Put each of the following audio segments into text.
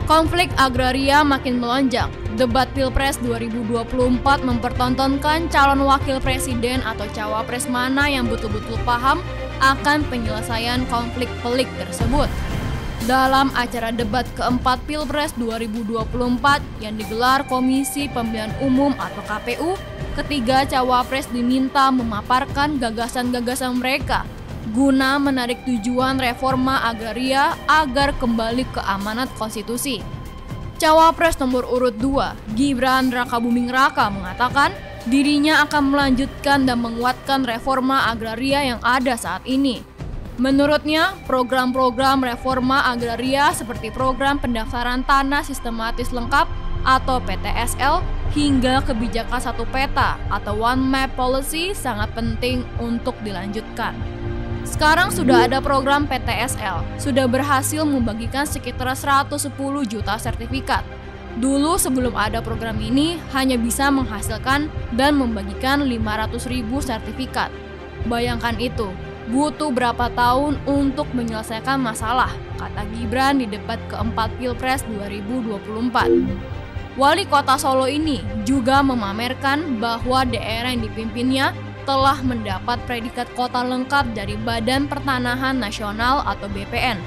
Konflik agraria makin melonjak. Debat Pilpres 2024 mempertontonkan calon wakil presiden atau cawapres mana yang betul-betul paham akan penyelesaian konflik pelik tersebut. Dalam acara debat keempat Pilpres 2024 yang digelar Komisi Pemilihan Umum atau KPU, ketiga cawapres diminta memaparkan gagasan-gagasan mereka guna menarik tujuan reforma agraria agar kembali ke amanat konstitusi. Cawapres nomor urut 2, Gibran Rakabuming Raka mengatakan dirinya akan melanjutkan dan menguatkan reforma agraria yang ada saat ini. Menurutnya, program-program reforma agraria seperti program pendaftaran tanah sistematis lengkap atau PTSL hingga kebijakan satu peta atau One Map Policy sangat penting untuk dilanjutkan. Sekarang sudah ada program PTSL, sudah berhasil membagikan sekitar 110 juta sertifikat. Dulu sebelum ada program ini hanya bisa menghasilkan dan membagikan 500.000 sertifikat. Bayangkan itu, butuh berapa tahun untuk menyelesaikan masalah, kata Gibran di debat keempat Pilpres 2024. Wali Kota Solo ini juga memamerkan bahwa daerah yang dipimpinnya telah mendapat predikat kota lengkap dari Badan Pertanahan Nasional atau BPN.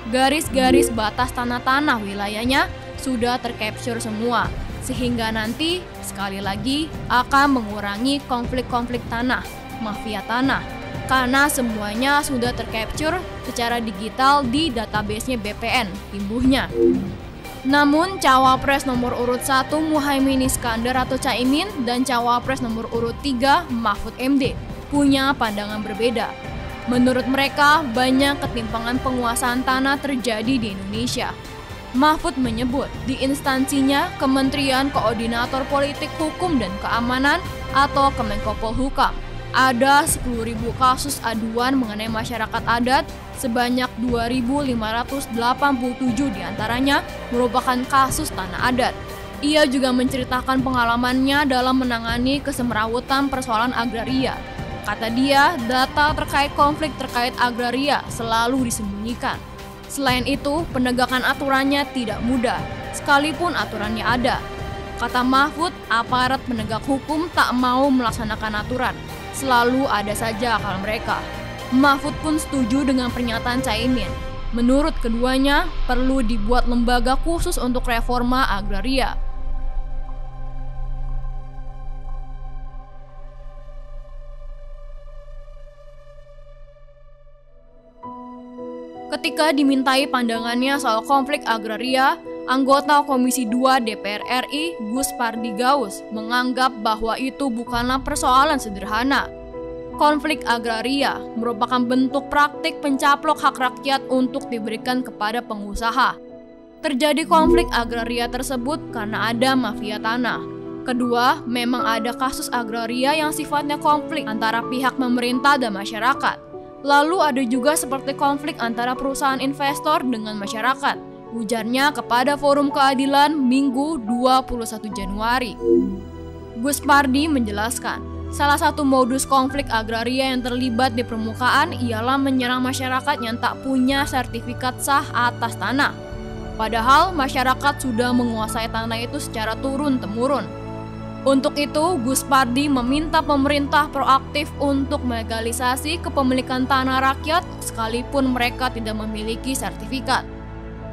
Garis-garis batas tanah-tanah wilayahnya sudah tercapture semua, sehingga nanti sekali lagi akan mengurangi konflik-konflik tanah, mafia tanah, karena semuanya sudah tercapture secara digital di database-nya BPN, imbuhnya. Namun, Cawapres nomor urut 1 Muhaimin Iskandar atau Caimin dan Cawapres nomor urut 3 Mahfud MD punya pandangan berbeda. Menurut mereka, banyak ketimpangan penguasaan tanah terjadi di Indonesia. Mahfud menyebut di instansinya Kementerian Koordinator Politik Hukum dan Keamanan atau Kemenko Polhukam ada 10.000 kasus aduan mengenai masyarakat adat, sebanyak 2.587 diantaranya merupakan kasus tanah adat. Ia juga menceritakan pengalamannya dalam menangani kesemrawutan persoalan agraria. Kata dia, data terkait konflik terkait agraria selalu disembunyikan. Selain itu, penegakan aturannya tidak mudah, sekalipun aturannya ada. Kata Mahfud, aparat penegak hukum tak mau melaksanakan aturan. Selalu ada saja akal mereka. Mahfud pun setuju dengan pernyataan Caimin. Menurut keduanya, perlu dibuat lembaga khusus untuk reforma agraria. Ketika dimintai pandangannya soal konflik agraria, anggota Komisi 2 DPR RI Gus Pardi Gaus menganggap bahwa itu bukanlah persoalan sederhana. Konflik agraria merupakan bentuk praktik pencaplok hak rakyat untuk diberikan kepada pengusaha. Terjadi konflik agraria tersebut karena ada mafia tanah. Kedua, memang ada kasus agraria yang sifatnya konflik antara pihak pemerintah dan masyarakat. Lalu ada juga seperti konflik antara perusahaan investor dengan masyarakat, ujarnya kepada Forum Keadilan Minggu 21 Januari. Gus Pardi menjelaskan, salah satu modus konflik agraria yang terlibat di permukaan ialah menyerang masyarakat yang tak punya sertifikat sah atas tanah. Padahal masyarakat sudah menguasai tanah itu secara turun-temurun. Untuk itu, Gus Pardi meminta pemerintah proaktif untuk melegalisasi kepemilikan tanah rakyat sekalipun mereka tidak memiliki sertifikat.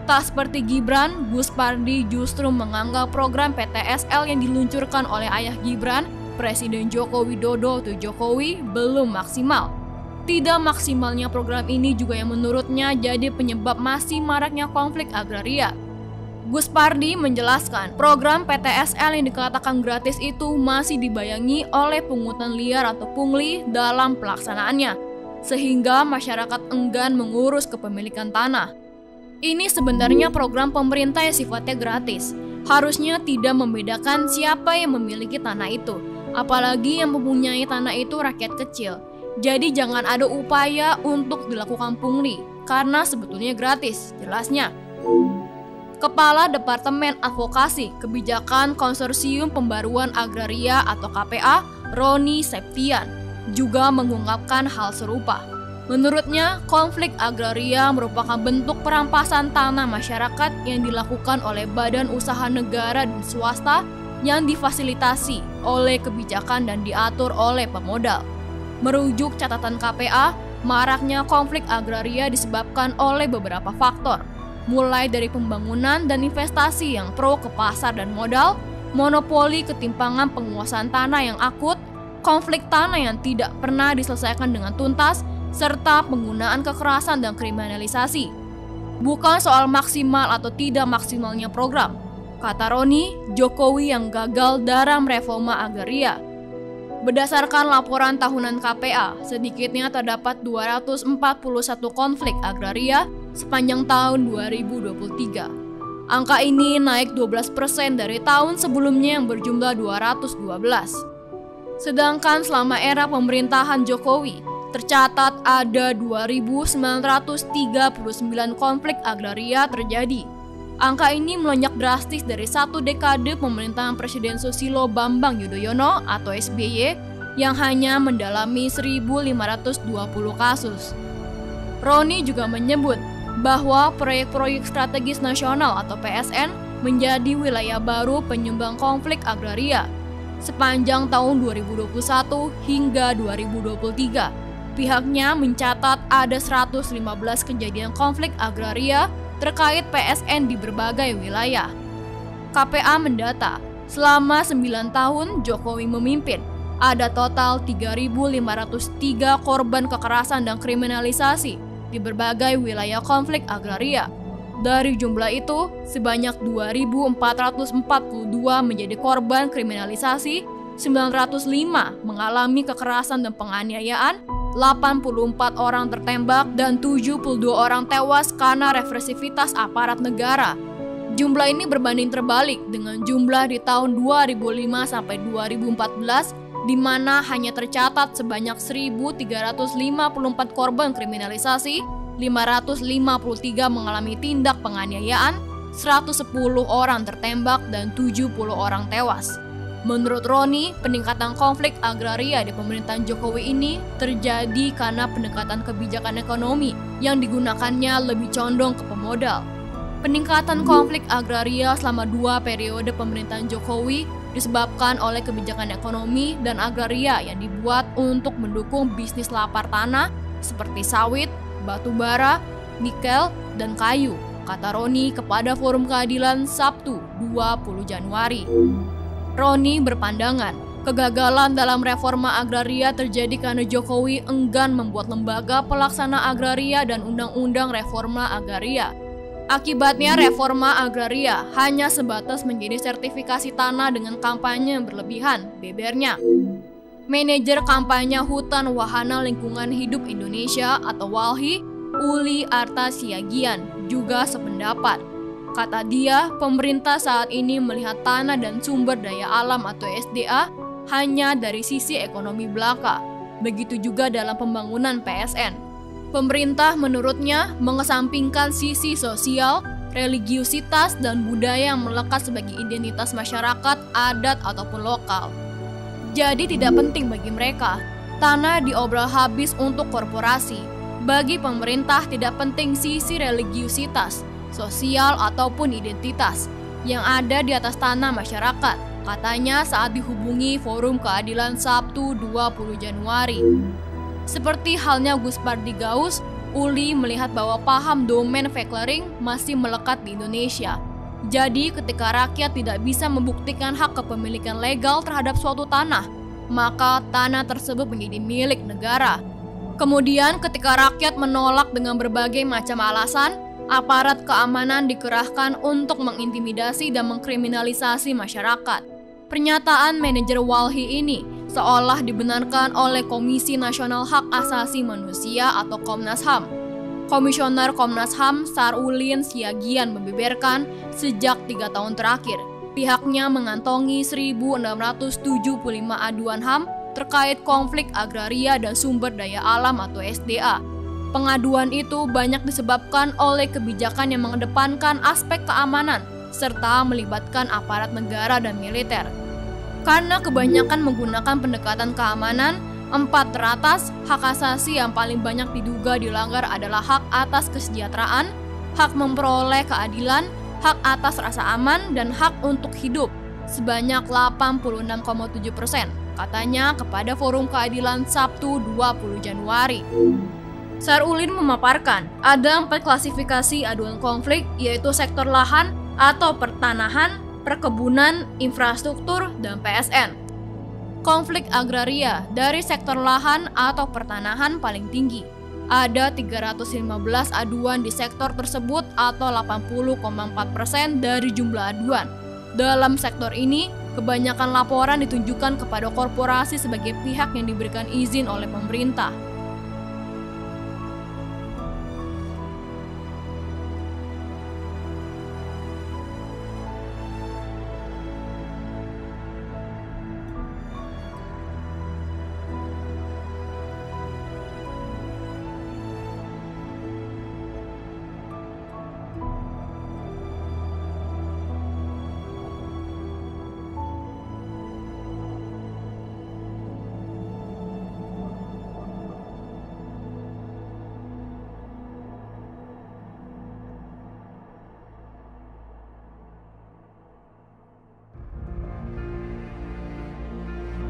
Tak seperti Gibran, Gus Pardi justru menganggap program PTSL yang diluncurkan oleh ayah Gibran, Presiden Joko Widodo atau Jokowi, belum maksimal. Tidak maksimalnya program ini juga yang menurutnya jadi penyebab masih maraknya konflik agraria. Gus Pardi menjelaskan, program PTSL yang dikatakan gratis itu masih dibayangi oleh pungutan liar atau pungli dalam pelaksanaannya, sehingga masyarakat enggan mengurus kepemilikan tanah. Ini sebenarnya program pemerintah yang sifatnya gratis, harusnya tidak membedakan siapa yang memiliki tanah itu, apalagi yang mempunyai tanah itu rakyat kecil. Jadi jangan ada upaya untuk dilakukan pungli, karena sebetulnya gratis, jelasnya. Kepala Departemen Advokasi Kebijakan Konsorsium Pembaruan Agraria atau KPA, Roni Septian, juga mengungkapkan hal serupa. Menurutnya, konflik agraria merupakan bentuk perampasan tanah masyarakat yang dilakukan oleh badan usaha negara dan swasta yang difasilitasi oleh kebijakan dan diatur oleh pemodal. Merujuk catatan KPA, maraknya konflik agraria disebabkan oleh beberapa faktor, mulai dari pembangunan dan investasi yang pro ke pasar dan modal, monopoli ketimpangan penguasaan tanah yang akut, konflik tanah yang tidak pernah diselesaikan dengan tuntas, serta penggunaan kekerasan dan kriminalisasi. Bukan soal maksimal atau tidak maksimalnya program, kata Roni, Jokowi yang gagal dalam reforma agraria. Berdasarkan laporan tahunan KPA, sedikitnya terdapat 241 konflik agraria sepanjang tahun 2023. Angka ini naik 12% dari tahun sebelumnya yang berjumlah 212. Sedangkan selama era pemerintahan Jokowi, tercatat ada 2.939 konflik agraria terjadi. Angka ini melonjak drastis dari satu dekade pemerintahan Presiden Susilo Bambang Yudhoyono atau SBY yang hanya mendalami 1.520 kasus. Roni juga menyebut bahwa proyek-proyek strategis nasional atau PSN menjadi wilayah baru penyumbang konflik agraria. Sepanjang tahun 2021 hingga 2023, pihaknya mencatat ada 115 kejadian konflik agraria terkait PSN di berbagai wilayah. KPA mendata, selama 9 tahun Jokowi memimpin, ada total 3.503 korban kekerasan dan kriminalisasi di berbagai wilayah konflik agraria. Dari jumlah itu, sebanyak 2.442 menjadi korban kriminalisasi, 905 mengalami kekerasan dan penganiayaan, 84 orang tertembak, dan 72 orang tewas karena represivitas aparat negara. Jumlah ini berbanding terbalik dengan jumlah di tahun 2005 sampai 2014, di mana hanya tercatat sebanyak 1.354 korban kriminalisasi, 553 mengalami tindak penganiayaan, 110 orang tertembak, dan 70 orang tewas. Menurut Roni, peningkatan konflik agraria di pemerintahan Jokowi ini terjadi karena pendekatan kebijakan ekonomi yang digunakannya lebih condong ke pemodal. Peningkatan konflik agraria selama 2 periode pemerintahan Jokowi disebabkan oleh kebijakan ekonomi dan agraria yang dibuat untuk mendukung bisnis lapar tanah seperti sawit, batu bara, nikel, dan kayu, kata Roni kepada Forum Keadilan Sabtu 20 Januari. Roni berpandangan, kegagalan dalam reforma agraria terjadi karena Jokowi enggan membuat lembaga pelaksana agraria dan undang-undang reforma agraria. Akibatnya reforma agraria hanya sebatas menjadi sertifikasi tanah dengan kampanye yang berlebihan, bebernya. Manajer kampanye Hutan Wahana Lingkungan Hidup Indonesia atau WALHI, Uli Arta Siagian, juga sependapat. Kata dia, pemerintah saat ini melihat tanah dan sumber daya alam atau SDA hanya dari sisi ekonomi belaka. Begitu juga dalam pembangunan PSN. Pemerintah menurutnya mengesampingkan sisi sosial, religiusitas, dan budaya yang melekat sebagai identitas masyarakat, adat, ataupun lokal. Jadi tidak penting bagi mereka, tanah diobral habis untuk korporasi. Bagi pemerintah tidak penting sisi religiusitas, sosial, ataupun identitas yang ada di atas tanah masyarakat, katanya saat dihubungi Forum Keadilan Sabtu 20 Januari. Seperti halnya Gus Pardi Gaus, Uli melihat bahwa paham domain veclaring masih melekat di Indonesia. Jadi ketika rakyat tidak bisa membuktikan hak kepemilikan legal terhadap suatu tanah, maka tanah tersebut menjadi milik negara. Kemudian ketika rakyat menolak dengan berbagai macam alasan, aparat keamanan dikerahkan untuk mengintimidasi dan mengkriminalisasi masyarakat. Pernyataan manajer WALHI ini seolah dibenarkan oleh Komisi Nasional Hak Asasi Manusia atau Komnas HAM. Komisioner Komnas HAM Sarulin Siagian membeberkan sejak 3 tahun terakhir, pihaknya mengantongi 1.675 aduan HAM terkait konflik agraria dan sumber daya alam atau SDA. Pengaduan itu banyak disebabkan oleh kebijakan yang mengedepankan aspek keamanan serta melibatkan aparat negara dan militer. Karena kebanyakan menggunakan pendekatan keamanan, 4 teratas, hak asasi yang paling banyak diduga dilanggar adalah hak atas kesejahteraan, hak memperoleh keadilan, hak atas rasa aman, dan hak untuk hidup sebanyak 86,7%, katanya kepada Forum Keadilan Sabtu 20 Januari. Sarulin memaparkan ada 4 klasifikasi aduan konflik, yaitu sektor lahan atau pertanahan, perkebunan, infrastruktur, dan PSN. Konflik agraria dari sektor lahan atau pertanahan paling tinggi. Ada 315 aduan di sektor tersebut atau 80,4% dari jumlah aduan. Dalam sektor ini, kebanyakan laporan ditunjukkan kepada korporasi sebagai pihak yang diberikan izin oleh pemerintah.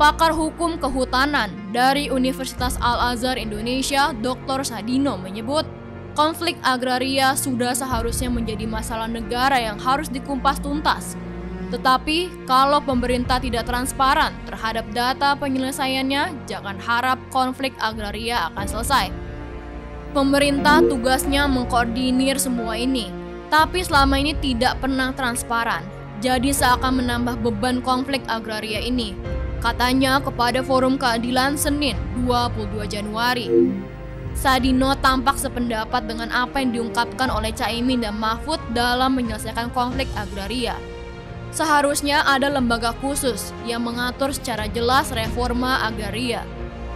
Pakar Hukum Kehutanan dari Universitas Al-Azhar Indonesia, Dr. Sadino menyebut, konflik agraria sudah seharusnya menjadi masalah negara yang harus dikumpas tuntas. Tetapi, kalau pemerintah tidak transparan terhadap data penyelesaiannya, jangan harap konflik agraria akan selesai. Pemerintah tugasnya mengkoordinir semua ini, tapi selama ini tidak pernah transparan, jadi seakan menambah beban konflik agraria ini, katanya kepada Forum Keadilan Senin 22 Januari. Sadino tampak sependapat dengan apa yang diungkapkan oleh Caimin dan Mahfud dalam menyelesaikan konflik agraria. Seharusnya ada lembaga khusus yang mengatur secara jelas reforma agraria.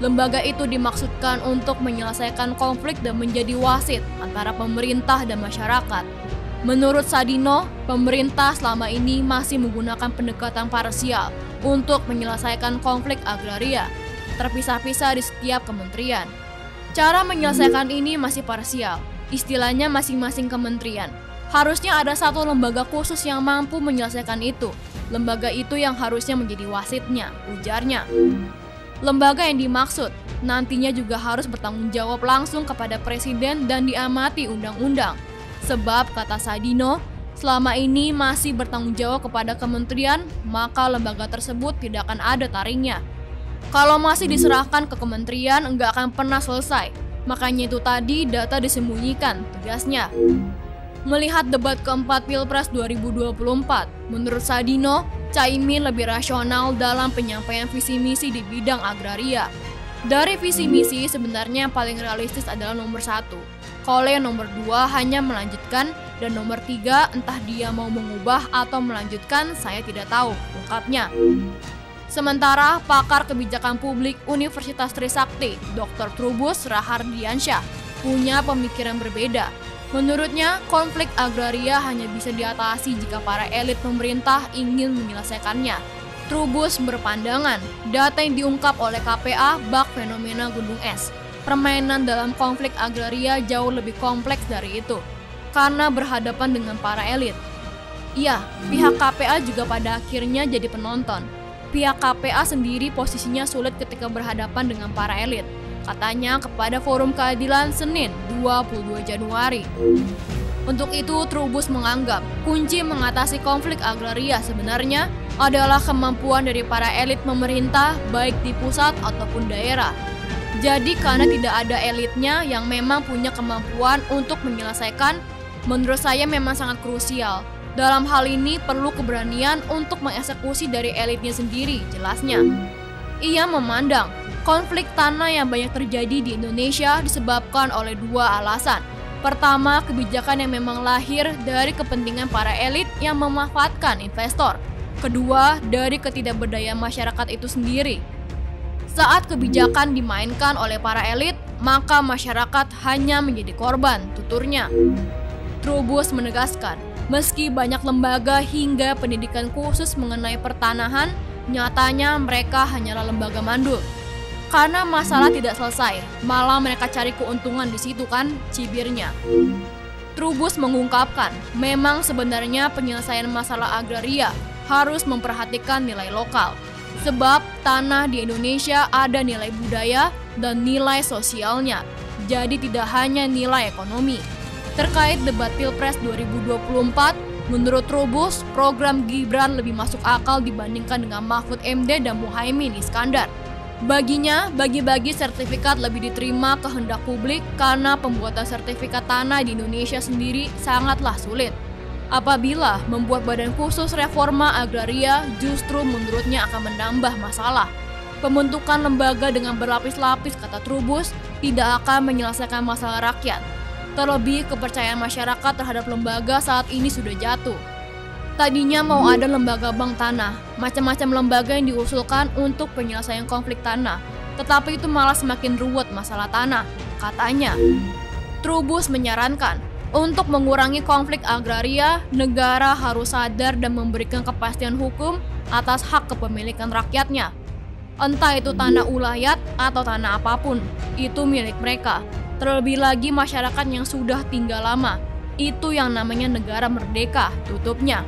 Lembaga itu dimaksudkan untuk menyelesaikan konflik dan menjadi wasit antara pemerintah dan masyarakat. Menurut Sadino, pemerintah selama ini masih menggunakan pendekatan parsial untuk menyelesaikan konflik agraria, terpisah-pisah di setiap kementerian. Cara menyelesaikan ini masih parsial, istilahnya masing-masing kementerian. Harusnya ada satu lembaga khusus yang mampu menyelesaikan itu. Lembaga itu yang harusnya menjadi wasitnya, ujarnya. Lembaga yang dimaksud nantinya juga harus bertanggung jawab langsung kepada presiden dan diamati undang-undang. Sebab, kata Sadino, selama ini masih bertanggung jawab kepada kementerian, maka lembaga tersebut tidak akan ada taringnya. Kalau masih diserahkan ke kementerian, enggak akan pernah selesai. Makanya itu tadi data disembunyikan, tegasnya. Melihat debat keempat Pilpres 2024, menurut Sadino, Caimin lebih rasional dalam penyampaian visi misi di bidang agraria. Dari visi misi sebenarnya yang paling realistis adalah nomor 1. Kalau yang nomor 2 hanya melanjutkan, dan nomor 3 entah dia mau mengubah atau melanjutkan, saya tidak tahu, ungkapnya. Sementara pakar kebijakan publik Universitas Trisakti, Dr. Trubus Rahardiansyah, punya pemikiran berbeda. Menurutnya, konflik agraria hanya bisa diatasi jika para elit pemerintah ingin menyelesaikannya. Trubus berpandangan, data yang diungkap oleh KPA bak fenomena gunung es. Permainan dalam konflik agraria jauh lebih kompleks dari itu, karena berhadapan dengan para elit. Iya, pihak KPA juga pada akhirnya jadi penonton. Pihak KPA sendiri posisinya sulit ketika berhadapan dengan para elit, katanya kepada Forum Keadilan Senin 22 Januari. Untuk itu, Trubus menganggap kunci mengatasi konflik agraria sebenarnya adalah kemampuan dari para elit pemerintah baik di pusat ataupun daerah. Jadi karena tidak ada elitnya yang memang punya kemampuan untuk menyelesaikan, menurut saya memang sangat krusial. Dalam hal ini perlu keberanian untuk mengeksekusi dari elitnya sendiri, jelasnya. Ia memandang konflik tanah yang banyak terjadi di Indonesia disebabkan oleh 2 alasan. Pertama, kebijakan yang memang lahir dari kepentingan para elit yang memanfaatkan investor. Kedua, dari ketidakberdayaan masyarakat itu sendiri. Saat kebijakan dimainkan oleh para elit, maka masyarakat hanya menjadi korban, tuturnya. Trubus menegaskan, meski banyak lembaga hingga pendidikan khusus mengenai pertanahan, nyatanya mereka hanyalah lembaga mandul. Karena masalah tidak selesai, malah mereka cari keuntungan di situ kan, cibirnya. Trubus mengungkapkan, memang sebenarnya penyelesaian masalah agraria harus memperhatikan nilai lokal. Sebab tanah di Indonesia ada nilai budaya dan nilai sosialnya, jadi tidak hanya nilai ekonomi. Terkait debat Pilpres 2024, menurut Trubus, program Gibran lebih masuk akal dibandingkan dengan Mahfud MD dan Muhaimin Iskandar. Baginya, bagi-bagi sertifikat lebih diterima kehendak publik karena pembuatan sertifikat tanah di Indonesia sendiri sangatlah sulit. Apabila membuat badan khusus reforma agraria justru menurutnya akan menambah masalah. Pembentukan lembaga dengan berlapis-lapis, kata Trubus, tidak akan menyelesaikan masalah rakyat. Terlebih kepercayaan masyarakat terhadap lembaga saat ini sudah jatuh. Tadinya mau ada lembaga bank tanah, macam-macam lembaga yang diusulkan untuk penyelesaian konflik tanah. Tetapi itu malah semakin ruwet masalah tanah, katanya. Trubus menyarankan, untuk mengurangi konflik agraria, negara harus sadar dan memberikan kepastian hukum atas hak kepemilikan rakyatnya. Entah itu tanah ulayat atau tanah apapun, itu milik mereka. Terlebih lagi masyarakat yang sudah tinggal lama. Itu yang namanya negara merdeka, tutupnya.